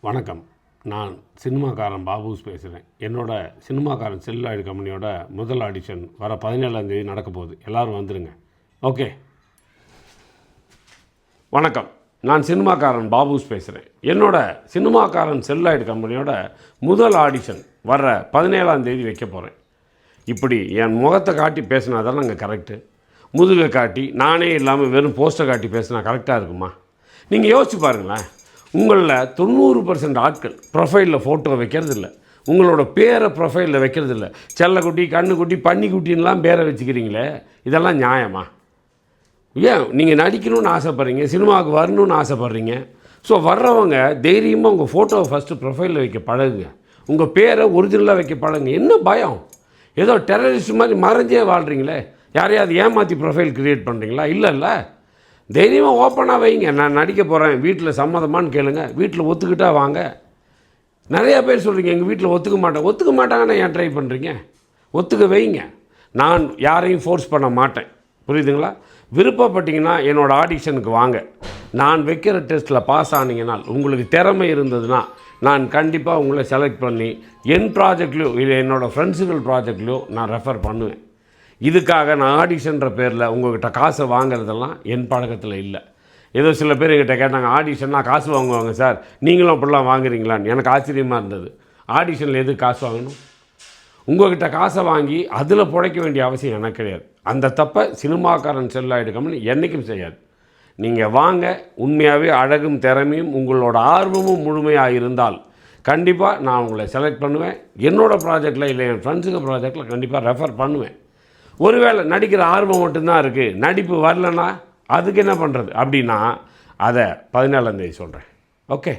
வணக்கம். நான் சினிமாக்காரன் பாபுஸ் பேசுகிறேன். என்னோடய சினிமாக்காரன் செல்லுலாய்டு கம்பெனியோட முதல் ஆடிஷன் வர 17ஆம் தேதி நடக்க போகுது. எல்லோரும் வந்துடுங்க. ஓகே. வணக்கம். நான் சினிமாக்காரன் பாபுஸ் பேசுகிறேன். என்னோடய சினிமாக்காரன் செல்லுலாய்டு கம்பெனியோட முதல் ஆடிஷன் வர 17ஆம் தேதி வைக்க போகிறேன். இப்படி என் முகத்தை காட்டி பேசினா தான் நாங்கள் கரெக்டு. முதுகை காட்டி நானே இல்லாமல் வெறும் போஸ்டர் காட்டி பேசினா கரெக்டாக இருக்குமா? நீங்கள் யோசிச்சு பாருங்களேன். உங்களில் 90% ஆட்கள் ப்ரொஃபைலில் ஃபோட்டோ வைக்கிறதில்ல. உங்களோட பேரை ப்ரொஃபைலில் வைக்கிறதில்ல. செல்லக்குட்டி, கண்ணுக்குட்டி, பன்னிக்குட்டின்லாம் பேரை வச்சுக்கிறீங்களே, இதெல்லாம் நியாயமா? ஏன் நீங்கள் நடிக்கணும்னு ஆசைப்பட்றீங்க, சினிமாவுக்கு வரணும்னு ஆசைப்பட்றீங்க. ஸோ வர்றவங்க தைரியமாக உங்கள் ஃபோட்டோவை ஃபஸ்ட்டு ப்ரொஃபைலில் வைக்க பழகுங்க. உங்கள் பேரை ஒரிஜினலாக வைக்க பழகுங்க. என்ன பயம்? ஏதோ டெரரிஸ்ட் மாதிரி மறைஞ்சே வாழ்கிறீங்களே. யாரையாவது ஏமாற்றி ப்ரொஃபைல் க்ரியேட் பண்ணுறீங்களா? இல்லைல்ல. தைரியமாக ஓப்பனாக வைங்க. நான் நடிக்க போகிறேன், வீட்டில் சம்மதமானு கேளுங்க. வீட்டில் ஒத்துக்கிட்டா வாங்க. நிறையா பேர் சொல்கிறீங்க எங்கள் வீட்டில் ஒத்துக்க மாட்டாங்கன்னா ஏன் ட்ரை பண்ணுறீங்க? ஒத்துக்க வைங்க. நான் யாரையும் ஃபோர்ஸ் பண்ண மாட்டேன். புரியுதுங்களா? விருப்பப்பட்டீங்கன்னா என்னோடய ஆடிஷனுக்கு வாங்க. நான் வைக்கிற டெஸ்ட்டில் பாஸ் ஆனீங்கன்னால், உங்களுக்கு திறமை இருந்ததுன்னா நான் கண்டிப்பாக உங்களை செலக்ட் பண்ணி என் ப்ராஜெக்ட்லேயோ இல்லை என்னோடய ஃப்ரெண்ட்ஸுகள் ப்ராஜெக்ட்லேயோ நான் ரெஃபர் பண்ணுவேன். இதுக்காக நான் ஆடிஷன்ற பேரில் உங்கள்கிட்ட காசை வாங்குறதெல்லாம் என் பழக்கத்தில் இல்லை. ஏதோ சில பேர் என்கிட்ட கேட்டாங்க, ஆடிஷன்னா காசு வாங்குவாங்க சார், நீங்களும் அப்படிலாம் வாங்குறீங்களான்னு. எனக்கு ஆச்சரியமாக இருந்தது. ஆடிஷனில் எதுக்கு காசு வாங்கணும்? உங்கள்கிட்ட காசை வாங்கி அதில் பிழைக்க வேண்டிய அவசியம் எனக்கு கிடையாது. அந்த தப்பை சினிமாக்காரன் செல்லுலாய்டு கம்பெனி என்றைக்கும் செய்யாது. நீங்கள் வாங்க. உண்மையாகவே அழகும் திறமையும் உங்களோட ஆர்வமும் முழுமையாக இருந்தால் கண்டிப்பாக நான் உங்களை செலக்ட் பண்ணுவேன். என்னோடய ப்ராஜெக்டில் இல்லை என் ஃப்ரெண்ட்ஸுக்கு ப்ராஜெக்டில் கண்டிப்பாக ரெஃபர் பண்ணுவேன். ஒருவேளை நடிக்கிற ஆர்வம் மட்டும்தான் இருக்குது, நடிப்பு வரலன்னா அதுக்கு என்ன பண்ணுறது அப்படின்னா அதை 17ஆம் தேதி சொல்கிறேன். ஓகே.